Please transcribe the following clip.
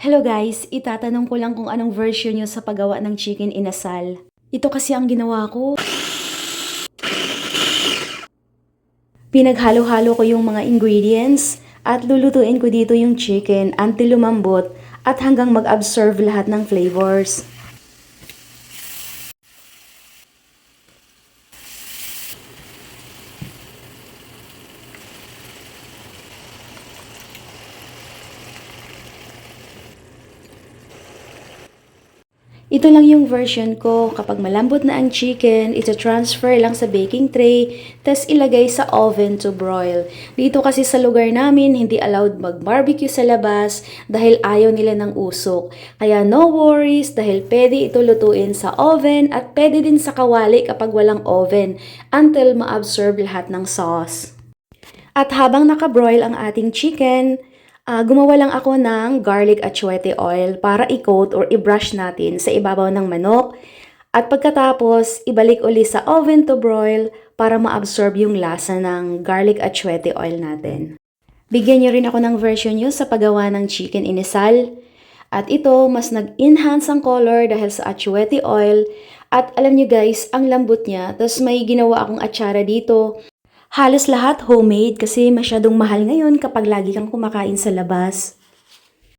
Hello guys, itatanong ko lang kung anong version nyo sa paggawa ng chicken inasal. Ito kasi ang ginawa ko. Pinaghalo-halo ko yung mga ingredients at lulutuin ko dito yung chicken until lumambot at hanggang mag-absorb lahat ng flavors. Ito lang yung version ko. Kapag malambot na ang chicken, ita-transfer lang sa baking tray, tas ilagay sa oven to broil. Dito kasi sa lugar namin, hindi allowed mag-barbecue sa labas dahil ayaw nila ng usok. Kaya no worries dahil pwede ito lutuin sa oven at pwede din sa kawali kapag walang oven until ma-absorb lahat ng sauce. At habang nakabroil ang ating chicken, gumawa lang ako ng garlic atsuete oil para i-coat or i-brush natin sa ibabaw ng manok. At pagkatapos, ibalik uli sa oven to broil para ma-absorb yung lasa ng garlic atsuete oil natin. Bigyan nyo rin ako ng version nyo sa paggawa ng chicken inisal. At ito, mas nag-enhance ang color dahil sa atsuete oil. At alam nyo guys, ang lambot niya. Tapos may ginawa akong atsara dito. Halos lahat homemade kasi masyadong mahal ngayon kapag lagi kang kumakain sa labas.